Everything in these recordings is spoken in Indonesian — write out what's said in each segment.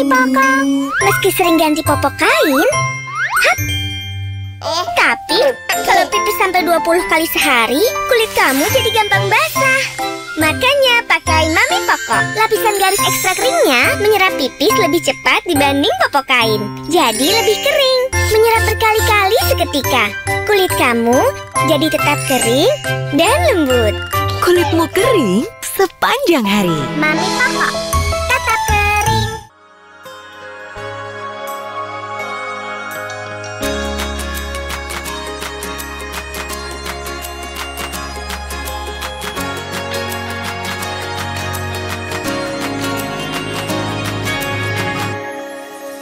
Mami Poko. Meski sering ganti popok kain, tapi kalau pipis sampai 20 kali sehari, kulit kamu jadi gampang basah. Makanya pakai Mami Poko. Lapisan garis ekstra keringnya menyerap pipis lebih cepat dibanding popok kain. Jadi lebih kering, menyerap berkali-kali seketika. Kulit kamu jadi tetap kering dan lembut. Kulitmu kering sepanjang hari. Mami Poko, tetap kering.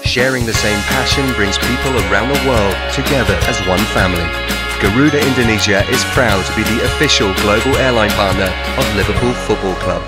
Sharing the same passion brings people around the world together as one family. Garuda Indonesia is proud to be the official global airline partner of Liverpool Football Club.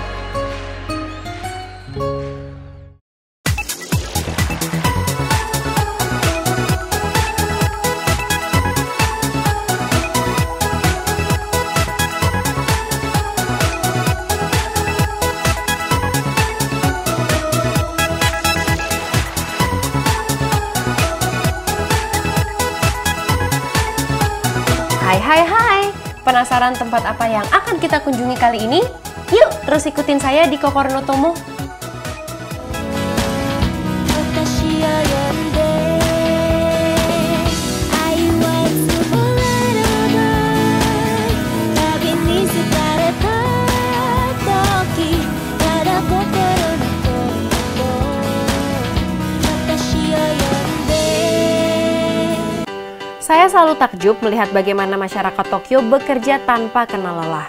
Hai, penasaran tempat apa yang akan kita kunjungi kali ini? Yuk, terus ikutin saya di Kokoro no Tomo. Saya selalu takjub melihat bagaimana masyarakat Tokyo bekerja tanpa kenal lelah.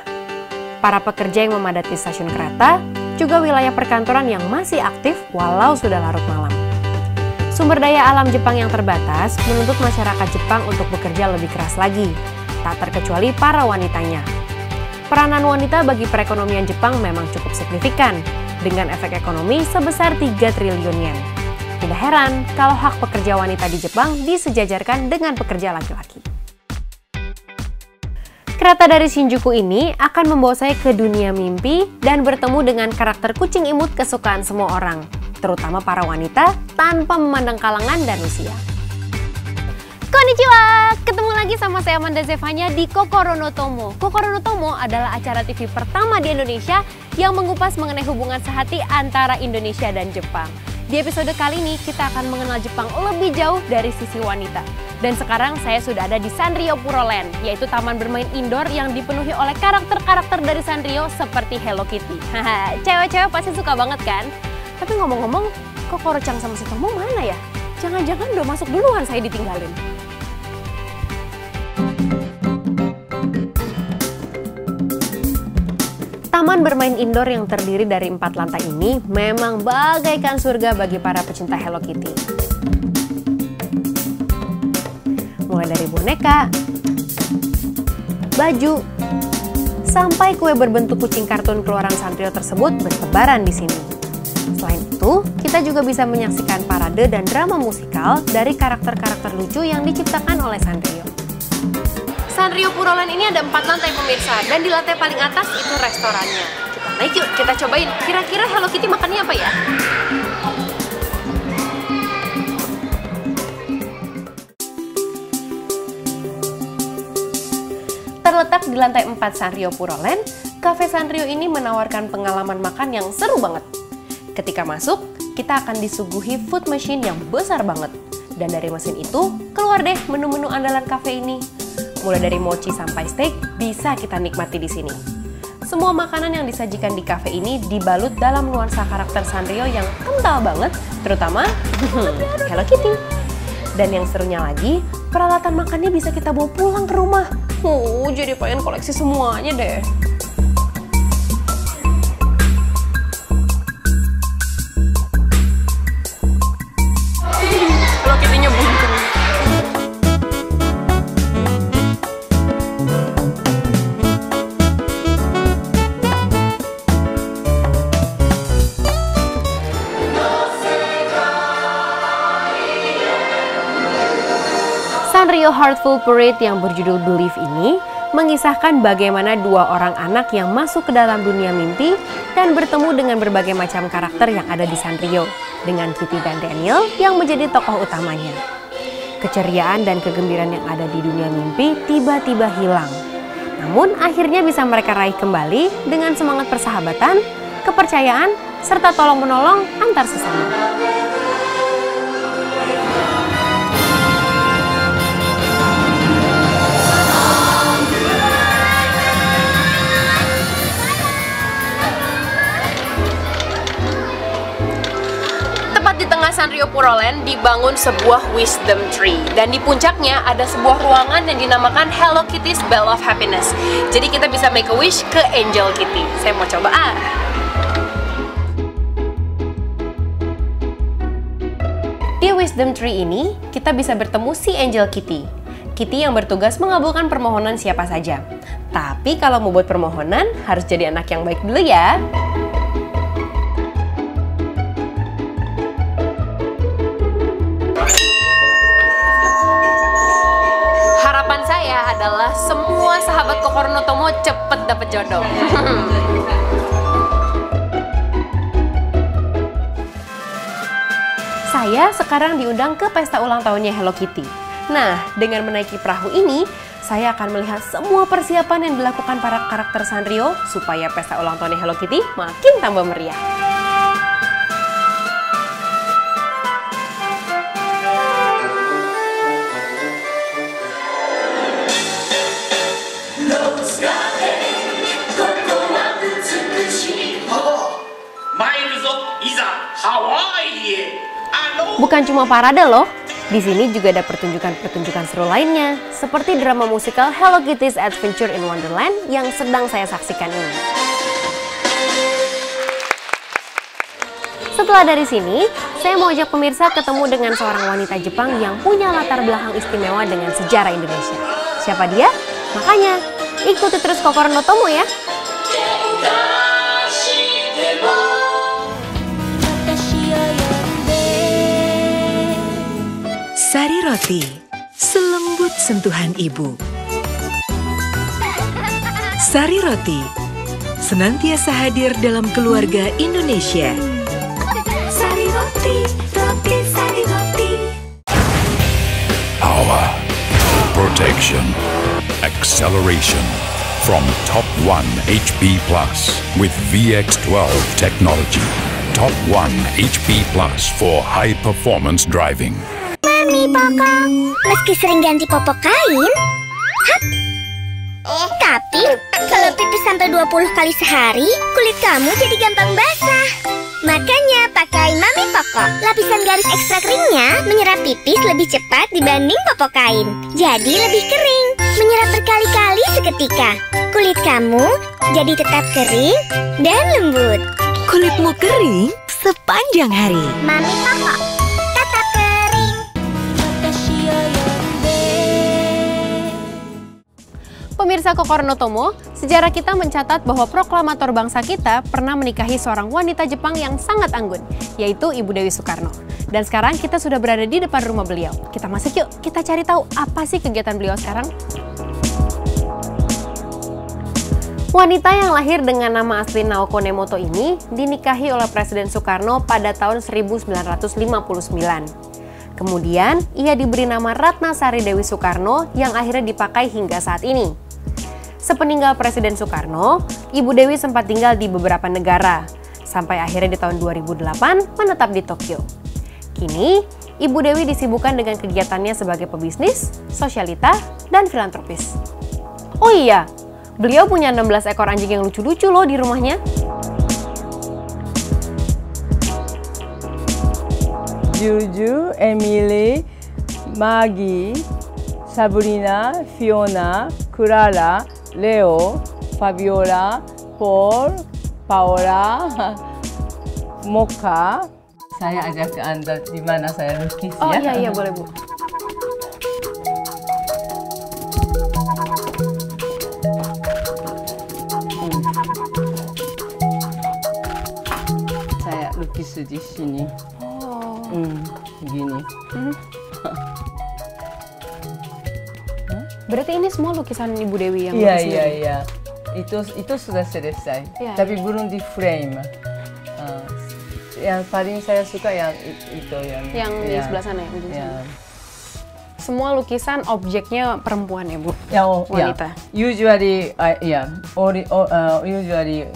Para pekerja yang memadati stasiun kereta, juga wilayah perkantoran yang masih aktif walau sudah larut malam. Sumber daya alam Jepang yang terbatas menuntut masyarakat Jepang untuk bekerja lebih keras lagi, tak terkecuali para wanitanya. Peranan wanita bagi perekonomian Jepang memang cukup signifikan, dengan efek ekonomi sebesar 3 triliun yen. Tidak heran kalau hak pekerja wanita di Jepang disejajarkan dengan pekerja laki-laki. Kereta dari Shinjuku ini akan membawa saya ke dunia mimpi dan bertemu dengan karakter kucing imut kesukaan semua orang, terutama para wanita tanpa memandang kalangan dan usia. Konnichiwa! Ketemu lagi sama saya Amanda Zevanya di Kokoro no Tomo. Kokoro no Tomo adalah acara TV pertama di Indonesia yang mengupas mengenai hubungan sehati antara Indonesia dan Jepang. Di episode kali ini kita akan mengenal Jepang lebih jauh dari sisi wanita. Dan sekarang saya sudah ada di Sanrio Puroland, yaitu taman bermain indoor yang dipenuhi oleh karakter-karakter dari Sanrio seperti Hello Kitty. Haha, cewek-cewek pasti suka banget kan? Tapi ngomong-ngomong, Kokoro-chan sama si Tomo mana ya? Jangan-jangan udah masuk duluan saya ditinggalin. Taman bermain indoor yang terdiri dari 4 lantai ini memang bagaikan surga bagi para pecinta Hello Kitty. Mulai dari boneka, baju, sampai kue berbentuk kucing kartun keluaran Sanrio tersebut bertebaran di sini. Selain itu, kita juga bisa menyaksikan parade dan drama musikal dari karakter-karakter lucu yang diciptakan oleh Sanrio. Sanrio Puroland ini ada 4 lantai pemirsa, dan di lantai paling atas itu restorannya. Kita naik yuk, kita cobain. Kira-kira Hello Kitty makannya apa ya? Terletak di lantai 4 Sanrio Puroland, Cafe Sanrio ini menawarkan pengalaman makan yang seru banget. Ketika masuk, kita akan disuguhi food machine yang besar banget. Dan dari mesin itu, keluar deh menu-menu andalan cafe ini. Mulai dari mochi sampai steak bisa kita nikmati di sini. Semua makanan yang disajikan di cafe ini dibalut dalam nuansa karakter Sanrio yang kental banget, terutama Hello Kitty. Dan yang serunya lagi, peralatan makannya bisa kita bawa pulang ke rumah. Jadi pengen koleksi semuanya deh. Hello Kitty-nya buntung. Sanrio Heartful Parade yang berjudul Believe ini mengisahkan bagaimana 2 orang anak yang masuk ke dalam dunia mimpi dan bertemu dengan berbagai macam karakter yang ada di Sanrio. dengan Kitty dan Daniel yang menjadi tokoh utamanya. Keceriaan dan kegembiraan yang ada di dunia mimpi tiba-tiba hilang. Namun akhirnya bisa mereka raih kembali dengan semangat persahabatan, kepercayaan, serta tolong-menolong antar sesama. Di tengah Sanrio Puroland dibangun sebuah wisdom tree dan di puncaknya ada sebuah ruangan yang dinamakan Hello Kitty's Bell of Happiness. Jadi kita bisa make a wish ke Angel Kitty. Saya mau coba Di wisdom tree ini kita bisa bertemu si Angel Kitty. Kitty yang bertugas mengabulkan permohonan siapa saja. Tapi kalau mau buat permohonan harus jadi anak yang baik dulu ya. Adalah semua sahabat Kokoro no Tomo cepet dapet jodoh. Saya sekarang diundang ke pesta ulang tahunnya Hello Kitty. Nah, dengan menaiki perahu ini, saya akan melihat semua persiapan yang dilakukan para karakter Sanrio supaya pesta ulang tahunnya Hello Kitty makin tambah meriah. Bukan cuma parade loh, di sini juga ada pertunjukan-pertunjukan seru lainnya, seperti drama musikal Hello Kitty's Adventure in Wonderland yang sedang saya saksikan ini. Setelah dari sini, saya mau ajak pemirsa ketemu dengan seorang wanita Jepang yang punya latar belakang istimewa dengan sejarah Indonesia. Siapa dia? Makanya, ikuti terus Kokoro no Tomo ya! Sari Roti, selembut sentuhan ibu. Sari Roti, senantiasa hadir dalam keluarga Indonesia. Sari Roti, roti Sari Roti. Power, protection, acceleration. From Top 1 HP Plus with VX12 technology. Top 1 HP Plus for high performance driving. Mami Pokok, meski sering ganti popok kain, tapi kalau pipis sampai 20 kali sehari, kulit kamu jadi gampang basah. Makanya pakai Mami Pokok. Lapisan garis ekstra keringnya menyerap pipis lebih cepat dibanding popok kain. Jadi lebih kering, menyerap berkali-kali seketika. Kulit kamu jadi tetap kering dan lembut. Kulitmu kering sepanjang hari. Mami Pokok, tetap kering. Pemirsa Kokoro no Tomo, sejarah kita mencatat bahwa proklamator bangsa kita pernah menikahi seorang wanita Jepang yang sangat anggun, yaitu Ibu Dewi Soekarno. Dan sekarang kita sudah berada di depan rumah beliau. Kita masuk yuk, kita cari tahu apa sih kegiatan beliau sekarang. Wanita yang lahir dengan nama asli Naoko Nemoto ini dinikahi oleh Presiden Soekarno pada tahun 1959. Kemudian, ia diberi nama Ratnasari Dewi Soekarno yang akhirnya dipakai hingga saat ini. Sepeninggal Presiden Soekarno, Ibu Dewi sempat tinggal di beberapa negara, sampai akhirnya di tahun 2008 menetap di Tokyo. Kini, Ibu Dewi disibukkan dengan kegiatannya sebagai pebisnis, sosialita, dan filantropis. Oh iya, beliau punya 16 ekor anjing yang lucu-lucu loh di rumahnya. Juju, Emily, Maggie, Sabrina, Fiona, Clara, Leo, Fabiola, Paul, Paola, Mocha. Saya ajak ke Anda di mana saya lukis ya. Oh iya boleh Bu. Saya lukis di sini. Begini. Berarti ini semua lukisan Ibu Dewi yang Iya, lukis sendiri? iya. Itu sudah selesai. Iya, Tapi iya. belum di frame. yang paling saya suka yang itu Yang di sebelah sana ya, ya. Semua lukisan objeknya perempuan ya, Bu? Yeah, wanita. Yeah. Usually, usually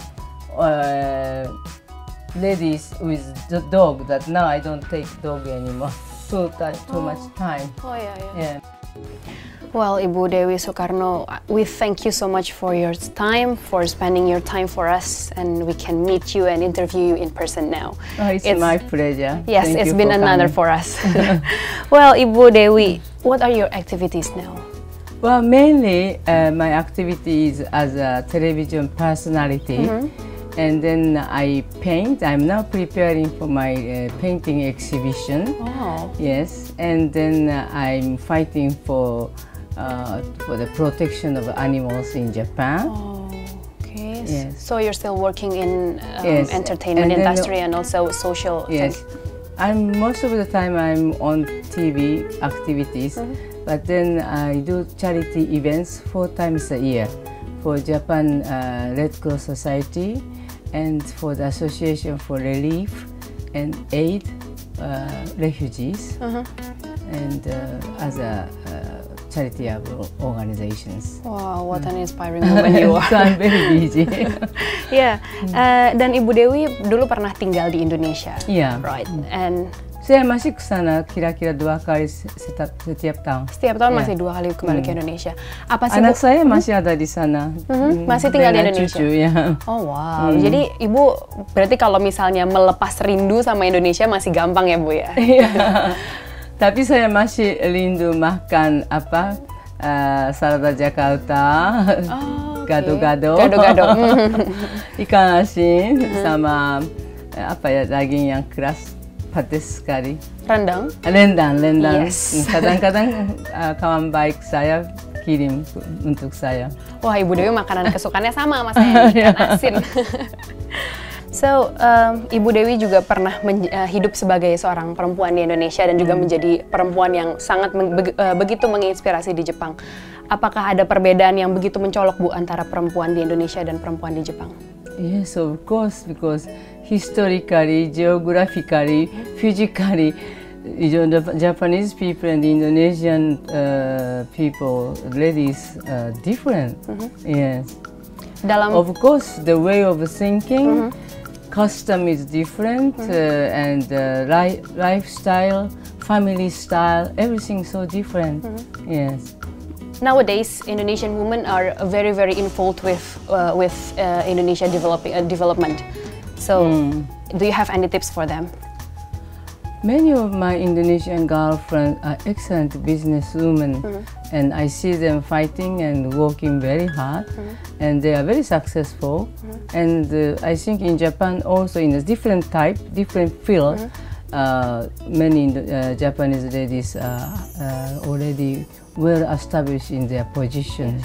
ladies with the dog. That now I don't take dog anymore. Too much time. Oh ya. Yeah. Well, Ibu Dewi Soekarno, we thank you so much for your time, for spending your time for us, and we can meet you and interview you in person now. Oh, it's my pleasure. Yes, Thank it's you been for another coming. for us. Well, Ibu Dewi, what are your activities now? Well, mainly my activity is as a television personality, and then I paint. I'm now preparing for my painting exhibition. Oh. Yes, and then I'm fighting for the protection of animals in Japan. Oh, okay. Yes. So you're still working in Yes, entertainment and then- industry and also social Yes, thing. most of the time I'm on TV activities, but then I do charity events 4 times a year for Japan Red Cross Society and for the Association for Relief and Aid Refugees, and as a charity organizations. Wow, what an inspiring woman you are. So I'm very busy. Ya, dan Ibu Dewi dulu pernah tinggal di Indonesia. Iya. Right, and Saya masih ke sana kira-kira 2 kali setiap tahun. setiap tahun Iya. masih 2 kali kembali ke Indonesia. Apa sih, Anak Bu? saya masih ada di sana. Masih tinggal di Dengan Indonesia? Cucu, ya. Oh wow, jadi Ibu berarti kalau misalnya melepas rindu sama Indonesia masih gampang ya, Bu ya? Iya. Tapi saya masih rindu makan salada Jakarta, gado-gado, ikan asin, sama daging yang keras, pedas sekali. Rendang? Rendang. Yes. Kadang-kadang kawan baik saya kirim untuk saya. Wah, Ibu Dewi makanan kesukaannya sama saya, ikan asin. So, Ibu Dewi juga pernah hidup sebagai seorang perempuan di Indonesia dan juga menjadi perempuan yang sangat begitu menginspirasi di Jepang. Apakah ada perbedaan yang begitu mencolok, Bu, antara perempuan di Indonesia dan perempuan di Jepang? Yes, of course, because historically, geographically, physically, Japanese people and Indonesian people, ladies, different. Yes. Of course, the way of thinking, custom is different, and lifestyle, family style, everything so different. Yes. Nowadays, Indonesian women are very, very involved with Indonesia development. So, do you have any tips for them? Many of my Indonesian girlfriends are excellent businesswomen, and I see them fighting and working very hard, and they are very successful. And I think in Japan also in a different type, different field, many Japanese ladies are already well established in their position.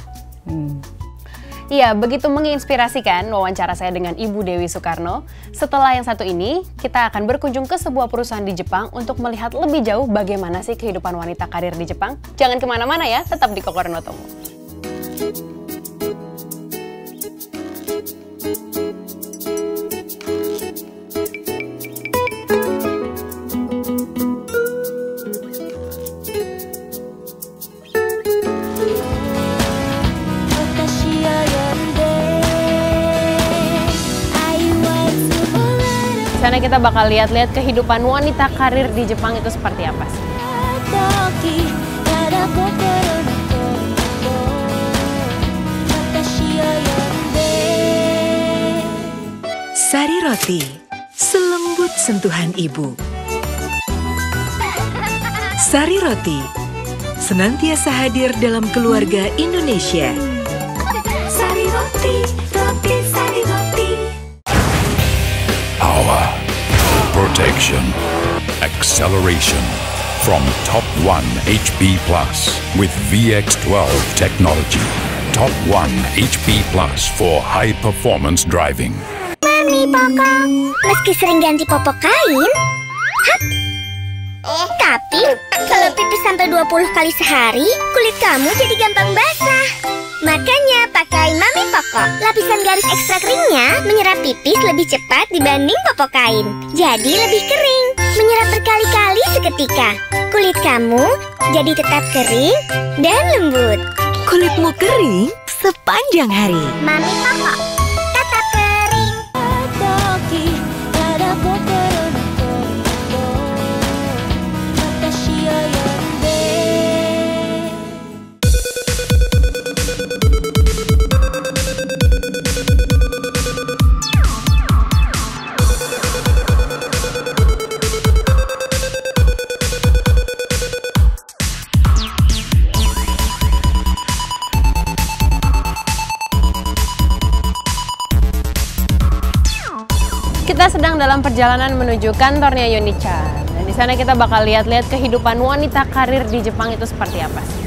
Iya, begitu menginspirasikan wawancara saya dengan Ibu Dewi Soekarno. Setelah yang satu ini, kita akan berkunjung ke sebuah perusahaan di Jepang untuk melihat lebih jauh bagaimana sih kehidupan wanita karir di Jepang. Jangan kemana-mana ya, tetap di Kokoro no Tomo. Di sana kita bakal lihat-lihat kehidupan wanita karir di Jepang itu seperti apa sih. Sari Roti, selembut sentuhan ibu. Sari Roti, senantiasa hadir dalam keluarga Indonesia. Sari Roti, roti Sari Roti. Power, protection, acceleration. From Top 1 HP Plus with VX12 technology. Top 1 HP Plus for high performance driving. Mami Pokok, meski sering ganti popok kain, tapi kalau pipis sampai 20 kali sehari, kulit kamu jadi gampang basah. Makanya pakai pakai Mami Poko. Lapisan garis ekstra keringnya menyerap pipis lebih cepat dibanding popok kain. Jadi lebih kering, menyerap berkali-kali seketika. Kulit kamu jadi tetap kering dan lembut. Kulitmu kering sepanjang hari. Mami Poko, tetap kering. Kita sedang dalam perjalanan menuju kantornya Unicharm. Dan di sana kita bakal lihat-lihat kehidupan wanita karir di Jepang itu seperti apa sih.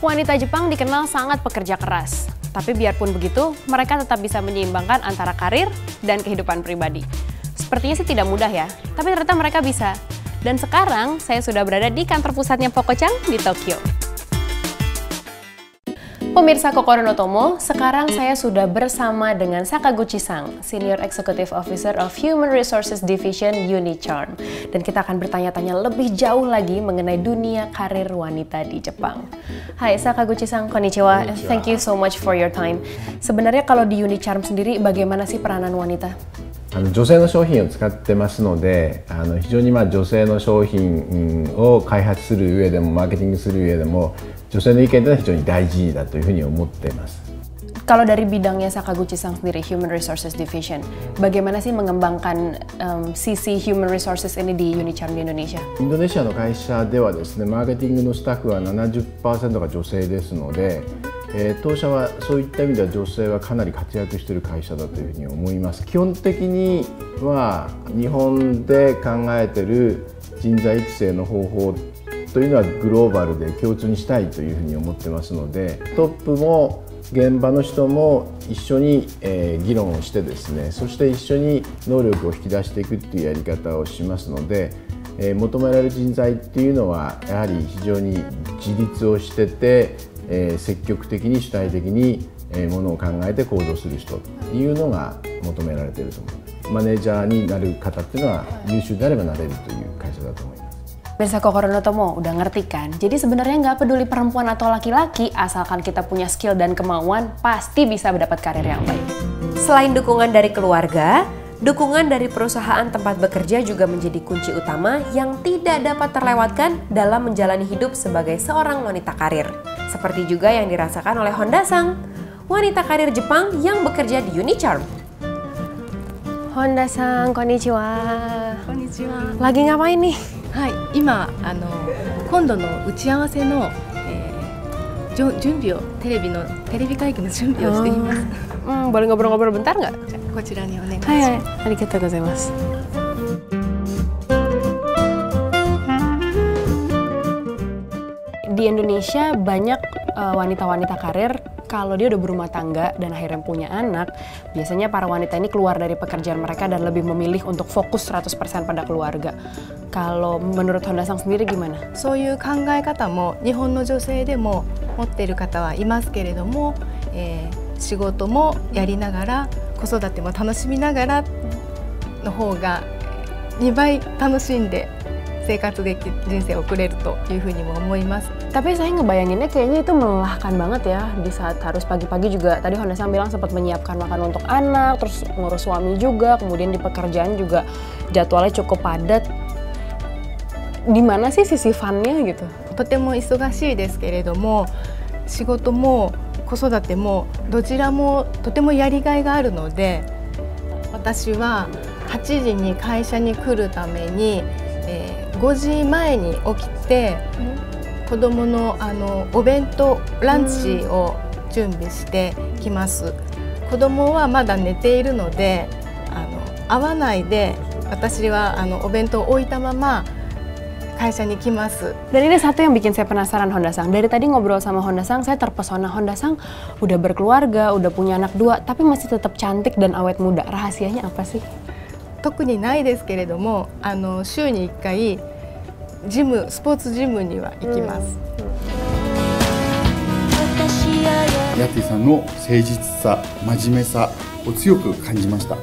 Wanita Jepang dikenal sangat pekerja keras. Tapi biarpun begitu, mereka tetap bisa menyeimbangkan antara karir dan kehidupan pribadi. Sepertinya sih tidak mudah ya, tapi ternyata mereka bisa. Dan sekarang saya sudah berada di kantor pusatnya Poco-chan di Tokyo. Pemirsa Kokoro no Tomo, sekarang saya sudah bersama dengan Sakaguchi-san, Senior Executive Officer of Human Resources Division Unicharm. Dan kita akan bertanya-tanya lebih jauh lagi mengenai dunia karir wanita di Jepang. Hai Sakaguchi-san, konnichiwa. Thank you so much for your time. Sebenarnya kalau di Unicharm sendiri, bagaimana sih peranan wanita? 女性の商品を使ってますので、非常に女性の商品を開発する上でもマーケティングする上でも女性の意見というのは非常に大事だというふうに思っています。Kalau dari bidangnya Sakaguchi-san sendiri, Human Resources Division, bagaimana sih mengembangkan sisi Human Resources ini di Unicharm di Indonesia? インドネシアの会社ではですね、マーケティングのスタッフは 70% が女性ですので、当社はそういった意味では女性はかなり活躍している会社だというふうに思います。基本的には日本で考えている人材育成の方法というのはグローバルで共通にしたいというふうに思ってますので、トップも現場の人も一緒に議論をしてですね、そして一緒に能力を引き出していくっていうやり方をしますので、求められる人材っていうのはやはり非常に自立をしてて、積極的に主体的にものを考えて行動する人というのが求められていると思います。マネージャーになる方っていうのは優秀であればなれるという会社だと思います。Pemirsa Kokoro no Tomo, udah ngerti kan? Jadi sebenarnya nggak peduli perempuan atau laki-laki, asalkan kita punya skill dan kemauan, pasti bisa mendapat karir yang baik. Selain dukungan dari keluarga, dukungan dari perusahaan tempat bekerja juga menjadi kunci utama yang tidak dapat terlewatkan dalam menjalani hidup sebagai seorang wanita karir. Seperti juga yang dirasakan oleh Honda-san, wanita karir Jepang yang bekerja di Unicharm. Honda-san, konnichiwa. Konnichiwa. Lagi ngapain nih? はい、今今度の打ち合わせの、準備をテレビ会議の準備をしています。Boleh ngobrol-ngobrol bentar nggak? こちらにお願いします。はい、arigatou gozaimasu. Di Indonesia banyak wanita-wanita karir, kalau dia udah berumah tangga dan akhirnya punya anak, biasanya para wanita ini keluar dari pekerjaan mereka dan lebih memilih untuk fokus 100% pada keluarga. Kalau menurut Honda-san sendiri gimana? そういう考え方も日本の女性でも持っている方はいますけれども、仕事もやりながら子育ても楽しみながらの方が2倍楽しんで生活でき人生を送れるというふうにも思います。 Tapi saya ngebayanginnya kayaknya itu melelahkan banget ya, di saat harus pagi-pagi juga, tadi Honda-san bilang sempat menyiapkan makan untuk anak, terus ngurus suami juga, kemudian di pekerjaan juga jadwalnya cukup padat. Di mana sih sisi fun-nya gitu? とても忙しいですけれども、仕事も子育てもどちらもとてもやりがいがあるので、私は8時に会社に来るために、5時前に起きて、子供のお弁当ランチを準備してきます。子供はまだ寝ているので会わないで、私はお弁当を置いたまま会社に来ます。 Dan ini satu yang bikin saya penasaran Honda-san. Dari tadi ngobrol sama Honda-san, saya terpesona. Honda-san udah berkeluarga, udah punya anak 2, tapi masih tetap cantik dan awet muda. Rahasianya apa sih? 特にないですけれども、週に1回ジム、スポーツジムには行きます。ヤティさんの誠実さ、真面目さを強く感じました。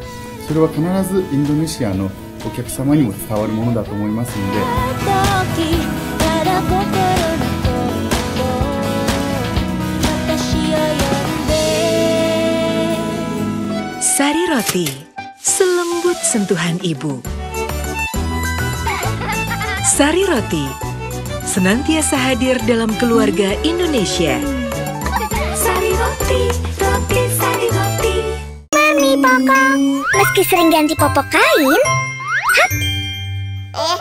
それは必ずインドネシアのお客様にも伝わるものだと思いますので。Sari Roti, selembut sentuhan ibu. Sari Roti, senantiasa hadir dalam keluarga Indonesia. Sari Roti, roti Sari Roti. Mami Poko, meski sering ganti popok kain,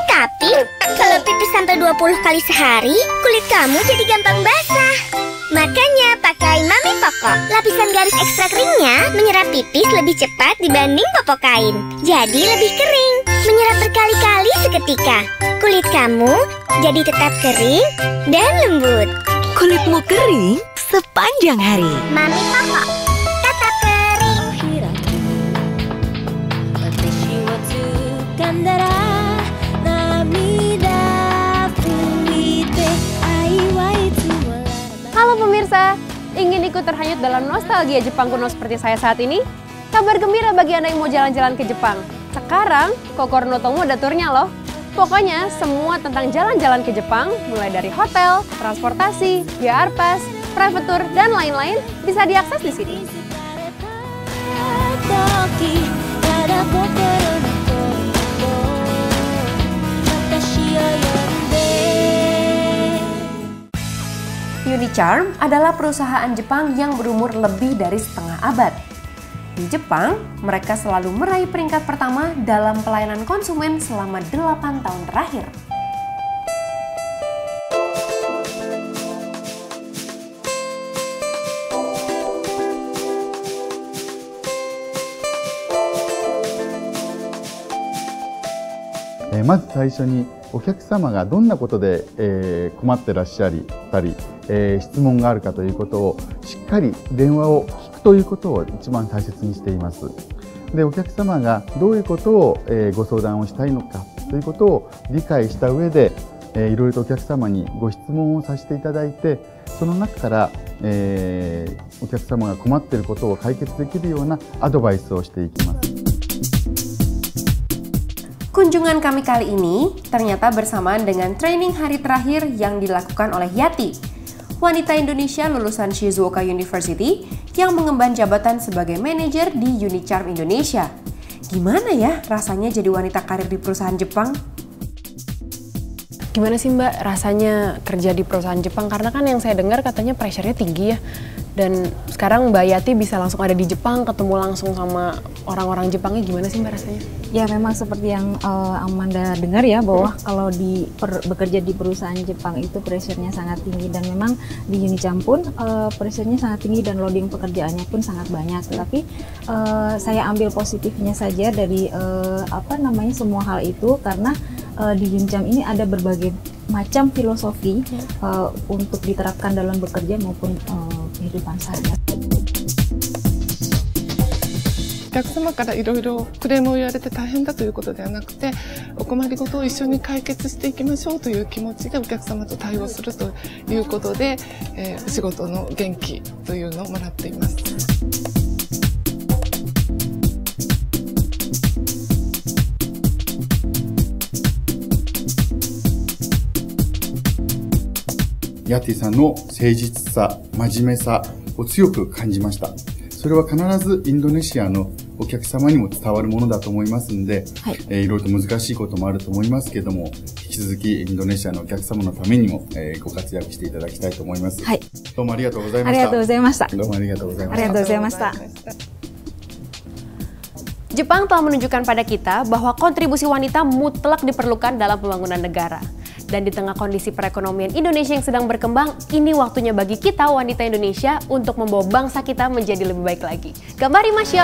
tapi kalau pipis sampai 20 kali sehari, kulit kamu jadi gampang basah. Makanya pakai Mami Poko. Lapisan garis ekstra keringnya menyerap pipis lebih cepat dibanding popok kain. Jadi lebih kering, menyerap berkali-kali seketika. Kulit kamu jadi tetap kering dan lembut. Kulitmu kering sepanjang hari. Mami Poko, tetap kering. Halo pemirsa, ingin ikut terhanyut dalam nostalgia Jepang kuno seperti saya saat ini? Kabar gembira bagi Anda yang mau jalan-jalan ke Jepang. Sekarang, Kokoro no Tomo ada turnya loh. Pokoknya semua tentang jalan-jalan ke Jepang, mulai dari hotel, transportasi, VR Pass, private tour, dan lain-lain bisa diakses di sini. Unicharm adalah perusahaan Jepang yang berumur lebih dari setengah abad. Di Jepang, mereka selalu meraih peringkat pertama dalam pelayanan konsumen selama 8 tahun terakhir.まず最初にお客様がどんなことで、困ってらっしゃったり、質問があるかということをしっかり電話を聞くということを一番大切にしています。で、お客様がどういうことを、ご相談をしたいのかということを理解した上で、いろいろとお客様にご質問をさせていただいて、その中から、お客様が困っていることを解決できるようなアドバイスをしていきます。Kunjungan kami kali ini ternyata bersamaan dengan training hari terakhir yang dilakukan oleh Yati, wanita Indonesia lulusan Shizuoka University yang mengemban jabatan sebagai manajer di Unicharm Indonesia. Gimana ya rasanya jadi wanita karir di perusahaan Jepang? Gimana sih Mbak rasanya kerja di perusahaan Jepang? Karena kan yang saya dengar katanya pressure-nya tinggi ya. Dan sekarang Mbak Yati bisa langsung ada di Jepang, ketemu langsung sama orang-orang Jepangnya, gimana sih Mbak rasanya? Ya memang seperti yang Amanda dengar ya, bahwa kalau bekerja di perusahaan Jepang itu pressure-nya sangat tinggi. Dan memang di Unicharm pun pressure-nya sangat tinggi dan loading pekerjaannya pun sangat banyak. Tetapi saya ambil positifnya saja dari semua hal itu, karena di Unicharm ini ada berbagai macam filosofi untuk diterapkan dalam bekerja maupun kehidupan saya. お客様からいろいろクレームを言われて大変だということではなくて、お困りごとを一緒に解決していきましょうという気持ちでお客様と対応するということで、お仕事の元気というのをもらっています。ヤティさんの誠実さ、真面目さを強く感じました。それは必ずインドネシアのお客様にも伝わるものだと思いますので、いろいろと難しいこともあると思いますけども、引き続きインドネシアのお客様のためにも、ご活躍していただきたいと思います。どうもありがとうございました。ありがとうございました。どうもありがとうございました。ありがとうございました。Jepang telah menunjukkan pada kita bahwa kontribusi wanita mutlak diperlukan dalam pembangunan negara. Dan di tengah kondisi perekonomian Indonesia yang sedang berkembang, ini waktunya bagi kita wanita Indonesia untuk membawa bangsa kita menjadi lebih baik lagi. Gambari mas yo!